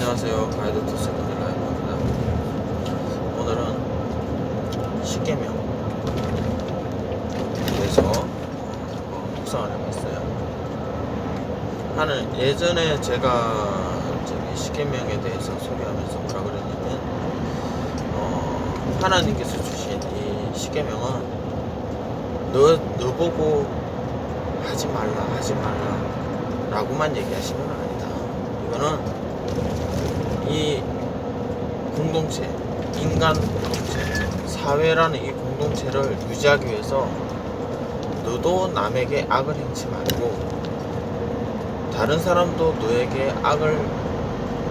안녕하세요. 가이드 투 세븐 라이브입니다. 오늘은 십계명에 대해서 묵상을 해봤어요. 예전에 제가 십계명에 대해서 소개하면서 뭐라 그랬냐면, 하나님께서 주신 이 십계명은 너 보고 하지 말라 라고만 얘기하시는 건 아니다. 이거는 이 공동체, 인간 공동체, 사회라는 이 공동체를 유지하기 위해서 너도 남에게 악을 행치 말고 다른 사람도 너에게 악을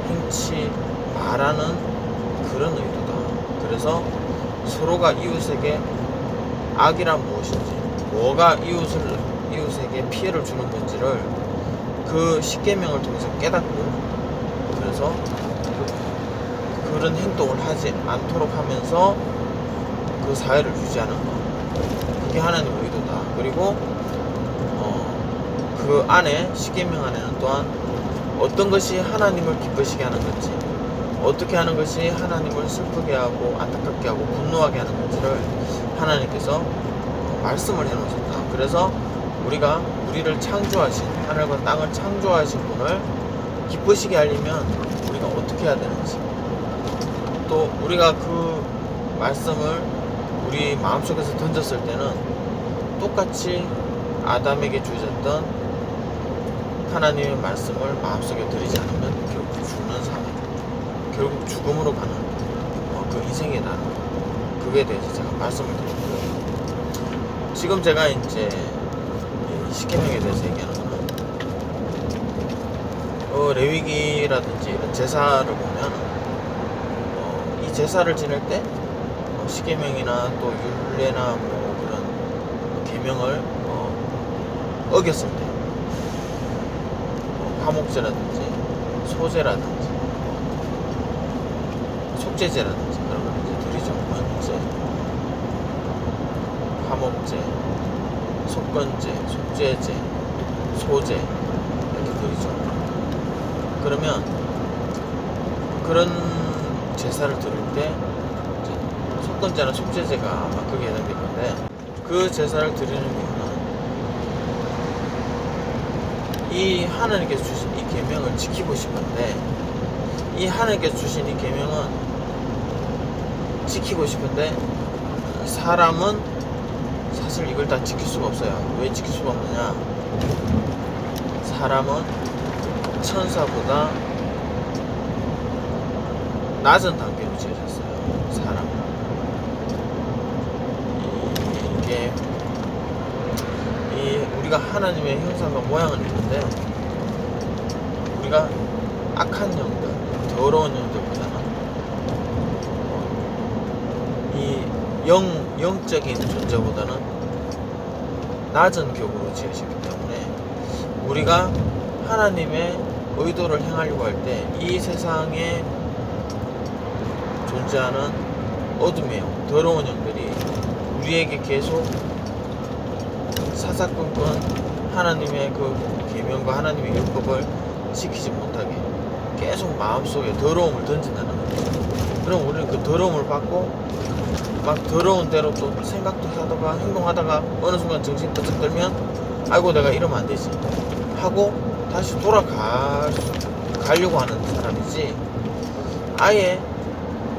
행치 말하는 그런 의도다. 그래서 서로가 이웃에게 악이란 무엇인지, 뭐가 이웃에게 피해를 주는 건지를 그 십계명을 통해서 깨닫고, 그래서 그런 행동을 하지 않도록 하면서 그 사회를 유지하는 것, 그게 하나님의 의도다. 그리고 그 안에, 십계명 안에는 또한 어떤 것이 하나님을 기쁘시게 하는 건지, 어떻게 하는 것이 하나님을 슬프게 하고 안타깝게 하고 분노하게 하는 건지를 하나님께서 말씀을 해놓으셨다. 그래서 우리를 창조하신, 하늘과 땅을 창조하신 분을 기쁘시게 하려면 우리가 어떻게 해야 되는지, 또 우리가 그 말씀을 우리 마음속에서 던졌을 때는 똑같이 아담에게 주어졌던 하나님의 말씀을 마음속에 들이지 않으면 결국 죽는 삶, 결국 죽음으로 가는 그 인생이 나는 것, 그거에 대해서 제가 말씀을 드렸고요. 지금 제가 이제 십계명에 대해서 얘기하는 거는, 레위기라든지 이런 제사를 보면 이 제사를 지낼 때 십계명이나 또 율례나 뭐 그런 계명을 어겼을 때, 화목제라든지 소제라든지 속죄제라든지 그런 걸 이제 드리죠. 번제, 화목제, 속건제, 속죄제, 소제 이렇게 드리죠. 그러면 그런 제사를 드릴 때 속건제나 속죄제가 아마 그게 해당될 건데, 그 제사를 드리는 이유는 이 하나님께서 주신 이 계명을 지키고 싶은데, 이 하나님께서 주신 이 계명은 지키고 싶은데 사람은 사실 이걸 다 지킬 수가 없어요. 왜 지킬 수가 없느냐? 사람은 천사보다 낮은 단계로 지어졌어요. 사람은 우리가 하나님의 형상과 모양은 있는데, 우리가 악한 영들, 더러운 영들보다는 이 영적인 존재보다는 낮은 격으로 지으시기 때문에 우리가 하나님의 의도를 행하려고 할 때 이 세상에 존재하는 어둠의 영, 더러운 영들이 우리에게 계속 사사건건 하나님의 그 계명과 하나님의 율법을 지키지 못하게 계속 마음속에 더러움을 던진다는 거죠. 그럼 우리는 그 더러움을 받고 막 더러운 대로 또 생각도 하다가 행동하다가 어느 순간 정신 번쩍 들면 아이고 내가 이러면 안 되지 하고 다시 돌아가려고 하는 사람이지, 아예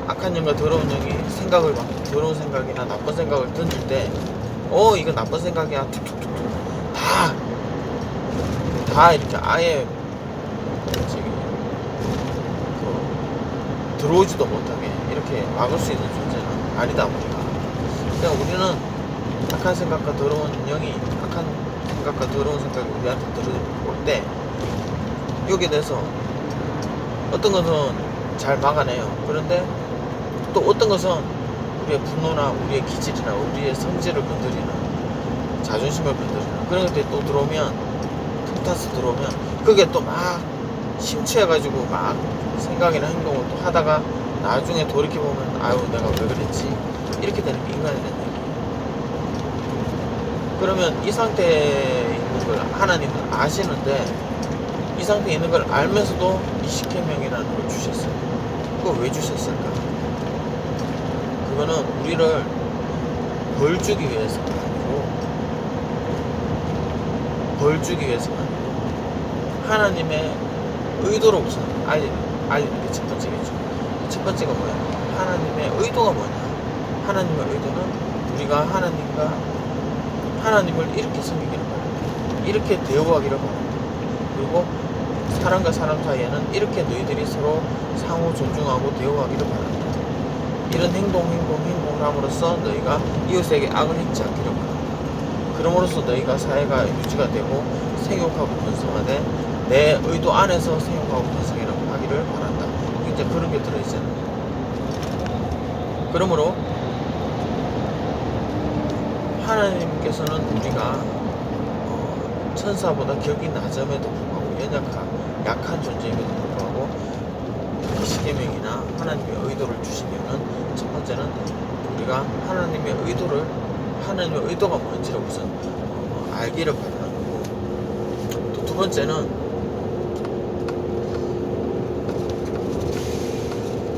악한 영과 더러운 영이 생각을 막 더러운 생각이나 나쁜 생각을 던질 때 이거 나쁜 생각이야 툭툭툭 다 이렇게 아예 들어오지도 못하게 이렇게 막을 수 있는 존재는 아니다 보니까, 그러니까 우리는 악한 생각과 더러운 영이, 악한 생각과 더러운 생각이 우리한테 들어올 때 여기에 대해서 어떤 것은 잘 막아내요. 그런데 또 어떤 것은 우리의 분노나 우리의 기질이나 우리의 성질을 건드리는, 자존심을 건드리는 그런 것들이 또 들어오면, 틈타서 들어오면 그게 또 막 심취해가지고 막 생각이나 행동을 또 하다가 나중에 돌이켜보면 아유 내가 왜 그랬지, 이렇게 되는 게 인간이 되는 얘기예요. 그러면 이 상태에 있는 걸 하나님은 아시는데 이 상태에 있는 걸 알면서도 이 십계명이라는 걸 주셨어요. 그거 왜 주셨을까? 그거는 우리를 벌 주기 위해서가 아니고, 벌 주기 위해서가 아니고 하나님의 의도로 우선 알리는 게 첫 번째겠죠. 첫 번째가 뭐야? 하나님의 의도가 뭐냐? 하나님의 의도는 우리가 하나님을 이렇게 섬기기를 바랍니다. 이렇게 대우하기를 바랍니다. 그리고 사람과 사람 사이에는 이렇게 너희들이 서로 상호 존중하고 대우하기를 바랍니다. 이런 행동을 함으로써 너희가 이웃에게 악을 행치 않기를 바랍니다. 그럼으로써 너희가 사회가 유지가 되고 생육하고 번성하되 내 의도 안에서 생육하고 번성이라고 하기를 바란다. 이제 그런 게 들어있잖아요. 그러므로 하나님께서는 우리가 천사보다 격이 낮음에도 불구하고 약한 존재임에도 불구하고 십계명이나 하나님의 의도를 주시면은 첫 번째는 우리가 하나님의 의도가 뭔지를 우선 알기를 바라는 거고, 또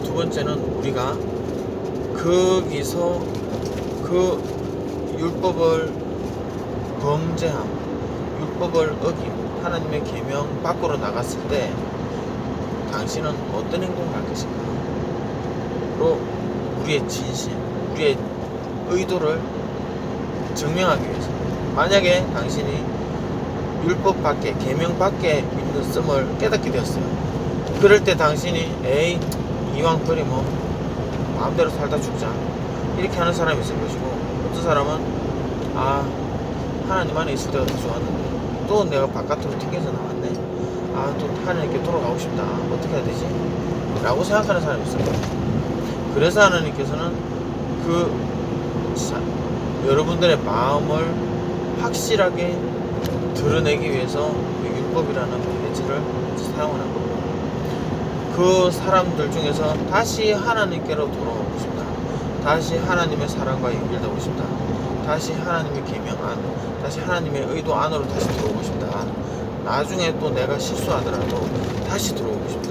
두 번째는 우리가 거기서 그 율법을 범죄함, 율법을 어김, 하나님의 계명 밖으로 나갔을 때 당신은 어떤 행동을 할 것인가? 로 우리의 진심, 우리의 의도를 증명하기 위해서, 만약에 당신이 율법 밖에, 계명 밖에 있는 씀을 깨닫게 되었어요. 그럴 때 당신이 이왕 버리 마음대로 살다 죽자 이렇게 하는 사람이 있을 것이고, 어떤 사람은 하나님 안에 있을 때가 더 좋았는데 또 내가 바깥으로 튕겨서 나왔네, 또 하나님께 돌아가고 싶다, 어떻게 해야 되지? 라고 생각하는 사람이 있을 거예요. 그래서 하나님께서는 여러분들의 마음을 확실하게 드러내기 위해서 율법이라는 매체를 사용하는 거고, 그 사람들 중에서 다시 하나님께로 돌아오고 싶다, 다시 하나님의 사랑과 연결되고 싶다, 다시 하나님의 계명 안, 다시 하나님의 의도 안으로 다시 들어오고 싶다, 나중에 또 내가 실수하더라도 다시 들어오고 싶다,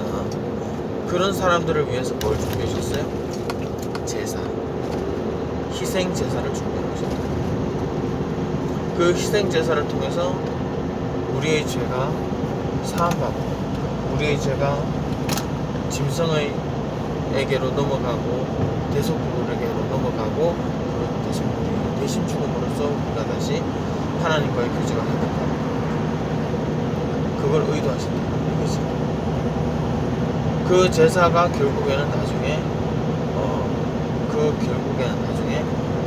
그런 사람들을 위해서 뭘 준비해 주셨어요? 제사, 희생 제사를 준비해 주셨다. 그 희생 제사를 통해서 우리의 죄가 사함받고, 우리의 죄가 짐승에게로 넘어가고 대속부에게로 넘어가고, 대신 죽음으로써 우리가 다시 하나님과의 교제가 회복하고, 그걸 의도하신다는 거지. 그 제사가 결국에는 나중에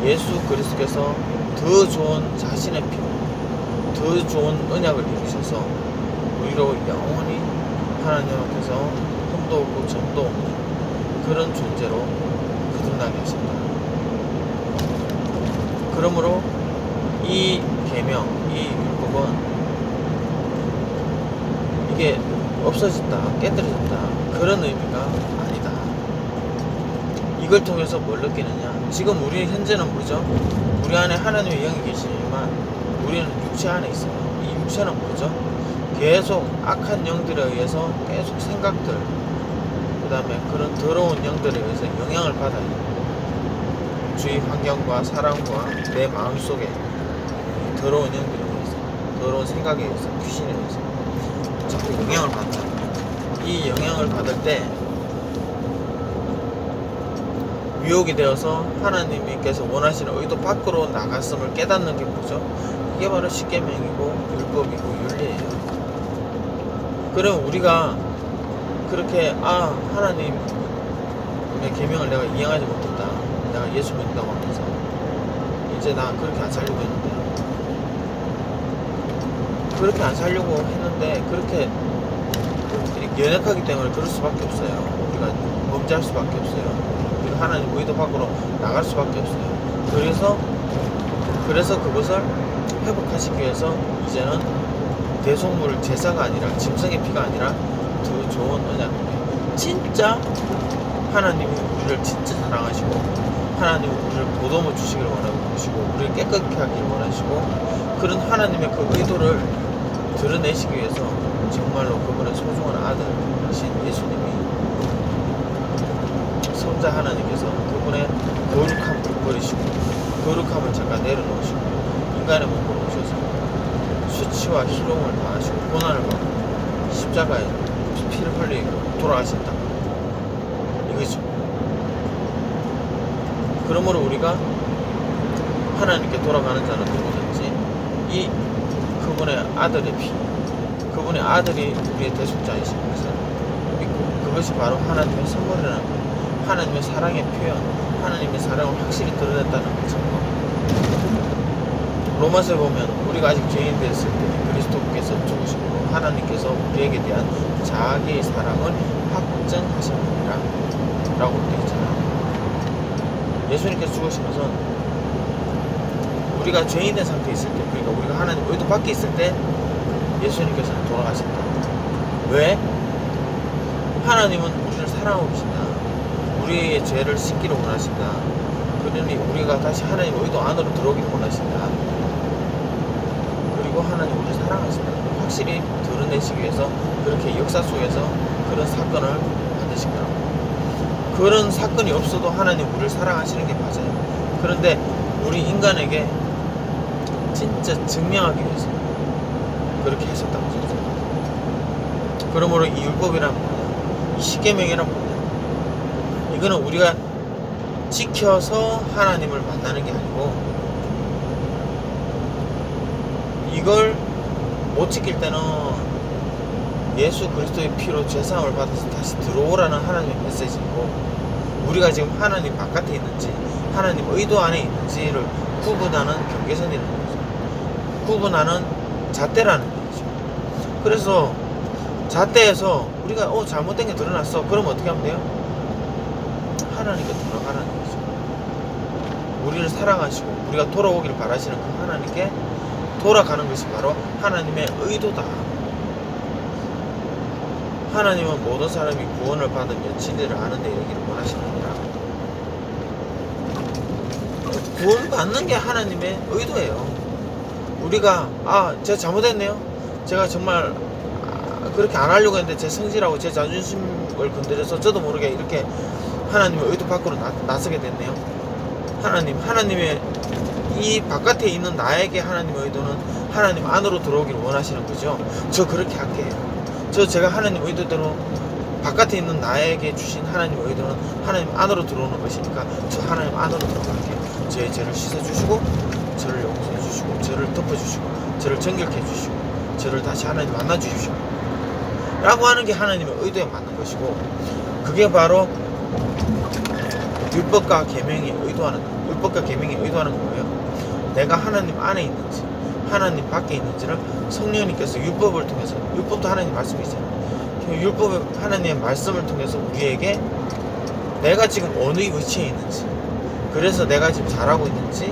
예수 그리스도께서 더 좋은 자신의 피로, 더 좋은 언약을 이루셔서 우리로 영원히 하나님 앞에서 흠도 없고 점도 없는 그런 존재로 거듭나게 하신다. 그러므로 이 계명, 이 율법은 이게 없어졌다, 깨뜨려졌다, 그런 의미가 아니다. 이걸 통해서 뭘 느끼느냐? 지금 우리 현재는 뭐죠? 우리 안에 하나님의 영이 계시지만 우리는 육체 안에 있어요. 이 육체는 뭐죠? 계속 악한 영들에 의해서 계속 생각들, 그 다음에 그런 더러운 영들에 의해서 영향을 받아요. 주위 환경과 사람과 내 마음속에 더러운 영들에 의해서, 더러운 생각에 의해서, 귀신에 의해서 자꾸 영향을 받다. 이 영향을 받을 때 유혹이 되어서 하나님께서 원하시는 의도 밖으로 나갔음을 깨닫는 게 뭐죠? 이게 바로 십계명이고 율법이고 윤리예요. 그럼 우리가 그렇게 하나님의 계명을 내가 이행하지 못했다, 내가 예수 믿는다고 하면서 이제 나 그렇게 안 살려고 했는데, 그렇게 연약하기 때문에 그럴 수밖에 없어요. 우리가 범죄할 수밖에 없어요. 우리가 하나님 의도 밖으로 나갈 수밖에 없어요. 그래서 그것을 회복하시기 위해서 이제는 대속물 제사가 아니라, 짐승의 피가 아니라 더 좋은 언약입니다. 진짜 하나님이 우리를 진짜 사랑하시고, 하나님은 우리를 보듬어 주시기를 원하시고, 우리를 깨끗하게 하기를 원하시고, 그런 하나님의 그 의도를 드러내시기 위해서 정말로 그분의 소중한 아들이신 예수님이 성자 하나님께서 그분의 거룩함을 버리시고 거룩함을 잠깐 내려놓으시고 인간의 몸으로 오셔서 수치와 희롱을 당하시고 고난을 받고 십자가에 피를 흘리고 돌아가신다 이거죠. 그러므로 우리가 하나님께 돌아가는 자는 누구든지 이 그분의 아들의 피, 그분의 아들이 우리의 대속자이신 것을 믿고 그것이 바로 하나님의 선물이라는 것, 하나님의 사랑의 표현, 하나님의 사랑을 확실히 드러냈다는 거죠. 로마서에 보면 우리가 아직 죄인 되었을 때 그리스도께서 죽으시고 하나님께서 우리에게 대한 자기의 사랑을 확증하셨느니라 라고 되어 있잖아요. 예수님께서 죽으신 것은 우리가 죄인된 상태에 있을 때, 그러니까 우리가 하나님 의도 밖에 있을 때 예수님께서는 돌아가신다. 왜? 하나님은 우리를 사랑하고 계신다. 우리의 죄를 씻기를 원하신다. 그러니 우리가 다시 하나님 의도 안으로 들어오기를 원하신다. 그리고 하나님 우리를 사랑하신다. 확실히 드러내시기 위해서 그렇게 역사 속에서 그런 사건을 만드신 거라고. 그런 사건이 없어도 하나님 우리를 사랑하시는 게 맞아요. 그런데 우리 인간에게 진짜 증명하기 위해서 그렇게 하셨다고 생각합니다. 그러므로 이 율법이란 뭐냐, 이 십계명이란 뭐냐, 이거는 우리가 지켜서 하나님을 만나는 게 아니고, 이걸 못 지킬 때는 예수 그리스도의 피로 죄사함을 받아서 다시 들어오라는 하나님의 메시지이고, 우리가 지금 하나님 바깥에 있는지 하나님 의도 안에 있는지를 구분하는 경계선이라는 거죠. 구분하는 잣대라는 거죠. 그래서 잣대에서 우리가 잘못된 게 드러났어. 그럼 어떻게 하면 돼요? 하나님께 돌아가라는 거죠. 우리를 사랑하시고 우리가 돌아오기를 바라시는 그 하나님께 돌아가는 것이 바로 하나님의 의도다. 하나님은 모든 사람이 구원을 받으며 진리를 아는 데 이르기를 원하시느니라. 구원 받는 게 하나님의 의도예요. 우리가 제가 잘못했네요. 제가 정말 그렇게 안 하려고 했는데 제 성질하고 제 자존심을 건드려서 저도 모르게 이렇게 하나님의 의도 밖으로 나서게 됐네요. 하나님의 이 바깥에 있는 나에게 하나님의 의도는 하나님 안으로 들어오기를 원하시는 거죠. 저 그렇게 할게요. 제가 하나님 의도대로 바깥에 있는 나에게 주신 하나님의 의도는 하나님 안으로 들어오는 것이니까 저 하나님 안으로 들어갈게요. 제 죄를 씻어주시고 저를 용서해 주시고 저를 덮어주시고 저를 정결케 해주시고 저를 다시 하나님 만나주십시오 라고 하는 게 하나님의 의도에 맞는 것이고, 그게 바로 율법과 계명이 의도하는 거예요. 내가 하나님 안에 있는지 하나님 밖에 있는지를 성령님께서 율법을 통해서, 율법도 하나님 말씀이잖아요. 율법의 하나님의 말씀을 통해서 우리에게 내가 지금 어느 위치에 있는지, 그래서 내가 지금 잘하고 있는지,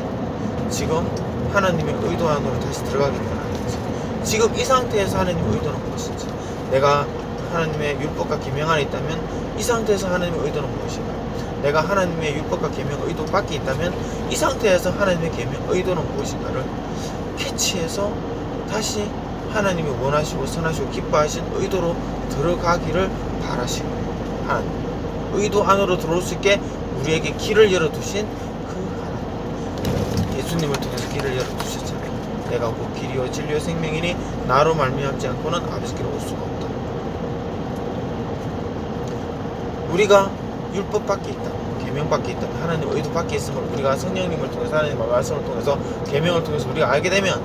지금 하나님의 의도 안으로 다시 들어가기를 원하는지, 지금 이 상태에서 하나님의 의도는 무엇인지, 내가 하나님의 율법과 계명 안에 있다면 이 상태에서 하나님의 의도는 무엇인가, 내가 하나님의 율법과 계명 의도 밖에 있다면 이 상태에서 하나님의 계명 의도는 무엇인가를 캐치해서 다시 하나님이 원하시고 선하시고 기뻐하신 의도로 들어가기를 바라시고, 하나님 의도 안으로 들어올 수 있게 우리에게 길을 열어두신 그 하나님, 예수님을 통해서 길을 열어두셨잖아요. 내가 곧 길이요 진리요 생명이니 나로 말미암지 않고는 아버지께로 올 수가 없다. 우리가 율법 밖에 있다, 계명 밖에 있다, 하나님 의도 밖에 있음을 우리가 성령님을 통해서, 하나님의 말씀을 통해서, 계명을 통해서 우리가 알게 되면,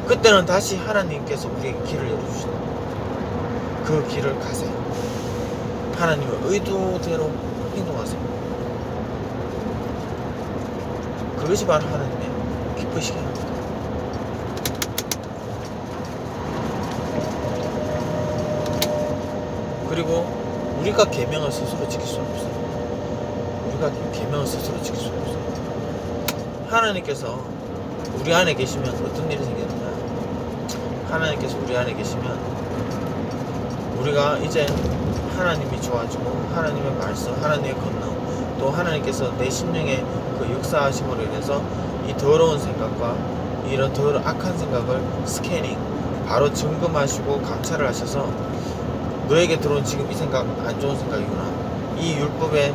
그때는 다시 하나님께서 우리에게 길을 열어주시는 그 길을 가세요. 하나님의 의도대로 행동하세요. 그것이 바로 하나님의 기쁘시게 합니다. 그리고 우리가 계명을 스스로 지킬 수는 없어요. 우리가 계명을 스스로 지킬 수는 없어요. 하나님께서 우리 안에 계시면 어떤 일이 생기느냐, 하나님께서 우리 안에 계시면 우리가 이제 하나님이 좋아지고 하나님의 말씀, 하나님의 권능, 또 하나님께서 내 심령의 그 역사하심으로 인해서 이 더러운 생각과 이런 악한 생각을 스캐닝, 바로 점검하시고 감찰을 하셔서 너에게 들어온 지금 이 생각 안 좋은 생각이구나. 이 율법에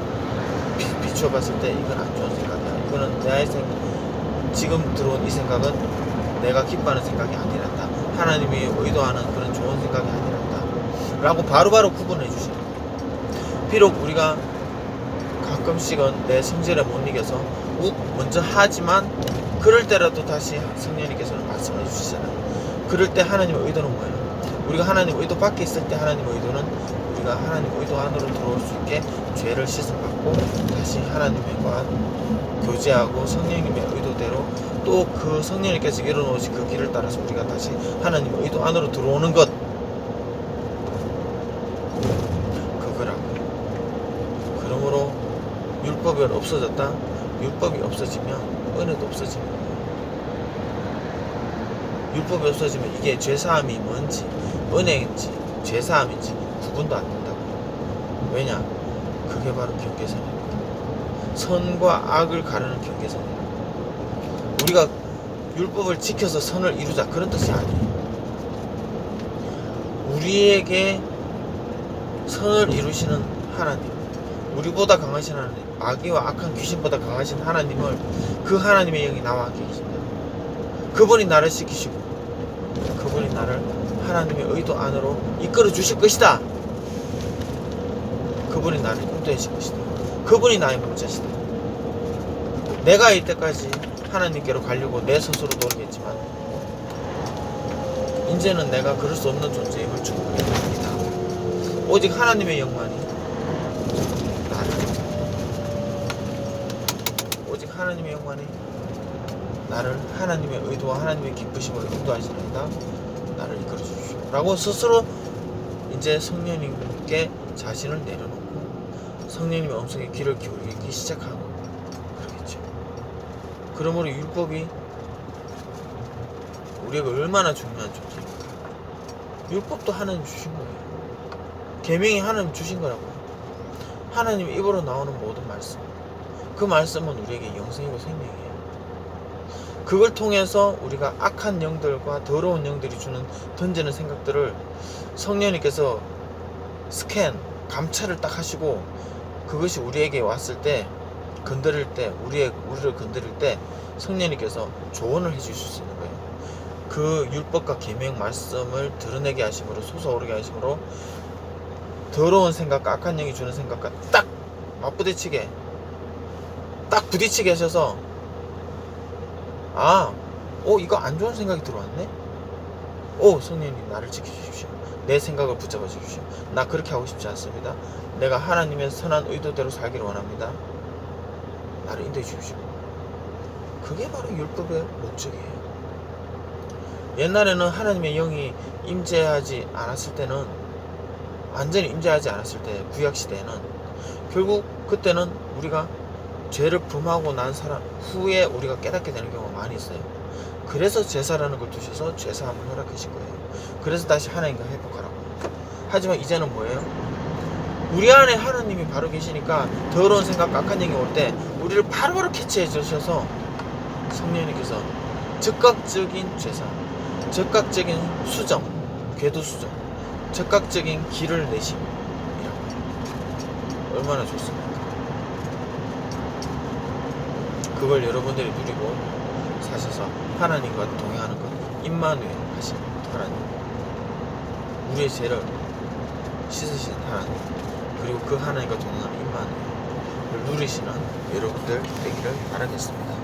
비추어 봤을 때 이건 안 좋은 생각이야. 이거는 나의 지금 들어온 이 생각은 내가 기뻐하는 생각이 아니란다. 하나님이 의도하는 그런 좋은 생각이 아니란다. 라고 바로바로 구분해 주시는 거예요. 비록 우리가 가끔씩은 내 성질에 못 이겨서 먼저 하지만 그럴 때라도 다시 성령님께서는 말씀해 주시잖아요. 그럴 때 하나님의 의도는 뭐예요? 우리가 하나님 의도 밖에 있을 때 하나님의 의도는 우리가 하나님 의도 안으로 들어올 수 있게 죄를 씻음받고 다시 하나님과 교제하고 성령님의 의도대로 또 그 성령님께서 이뤄놓으신 그 길을 따라서 우리가 다시 하나님의 의도 안으로 들어오는 것, 그거라고. 그러므로 율법이 없어졌다? 율법이 없어지면 은혜도 없어지는 거예요. 율법이 없어지면 이게 죄사함이 뭔지 은혜인지 죄사함인지 구분도 안 된다고. 왜냐? 그게 바로 경계선입니다. 선과 악을 가르는 경계선이에요. 우리가 율법을 지켜서 선을 이루자 그런 뜻이 아니에요. 우리에게 선을 이루시는 하나님, 우리보다 강하신 하나님, 마귀와 악한 귀신보다 강하신 하나님을, 그 하나님의 영이 나와 계십니다. 그분이 나를 지키시고 그분이 나를 하나님의 의도 안으로 이끌어 주실 것이다. 그분이 나를 인도해 주실 것이다. 그분이 나의 목자시다. 내가 이때까지 하나님께로 가려고 내 스스로 노력했지만 이제는 내가 그럴 수 없는 존재임을 충분히 압니다. 오직 하나님의 영만이 나를, 오직 하나님의 영만이 나를 하나님의 의도와 하나님의 기쁘심으로 인도하시나이다. 나를 이끌어 주십시오. 라고 스스로 이제 성령님께 자신을 내려놓고 성령님의 음성에 귀를 기울이기 시작하고 그러겠죠. 그러므로 율법이 우리에게 얼마나 중요한 존재입니까? 율법도 하나님 주신 거예요. 계명이 하나님 주신 거라고요. 하나님 입으로 나오는 모든 말씀, 그 말씀은 우리에게 영생이고 생명이에요. 그걸 통해서 우리가 악한 영들과 더러운 영들이 던지는 생각들을 성령님께서 스캔, 감찰을 딱 하시고 그것이 우리에게 왔을 때, 건드릴 때, 우리를 건드릴 때 성령님께서 조언을 해주실 수 있는 거예요. 그 율법과 계명 말씀을 드러내게 하심으로, 솟아오르게 하심으로 더러운 생각과 악한 영이 주는 생각과 딱 맞부딪히게, 딱 부딪히게 하셔서 이거 안 좋은 생각이 들어왔네? 성령님 나를 지켜주십시오. 내 생각을 붙잡아 주십시오. 나 그렇게 하고 싶지 않습니다. 내가 하나님의 선한 의도대로 살기를 원합니다. 나를 인도해 주십시오. 그게 바로 율법의 목적이에요. 옛날에는 하나님의 영이 임재하지 않았을 때는, 완전히 임재하지 않았을 때, 구약시대에는 결국 그때는 우리가 죄를 범하고 난 사람 후에 우리가 깨닫게 되는 경우가 많이 있어요. 그래서 제사라는 걸 두셔서 죄사함을 허락하신 거예요. 그래서 다시 하나님과 회복하라고. 하지만 이제는 뭐예요? 우리 안에 하나님이 바로 계시니까 더러운 생각, 악한 영이 올 때 우리를 바로바로 캐치해 주셔서 성령님께서 즉각적인 죄사, 즉각적인 수정, 궤도 수정, 즉각적인 길을 내심이라고. 얼마나 좋습니까? 그걸 여러분들이 누리고 사셔서 하나님과 동행하는 것, 임마누엘 하신 하나님, 우리의 죄를 씻으신 하나님, 그리고 그 하나님과 동행하는 임마누엘을 누리시는 여러분들 되기를 바라겠습니다.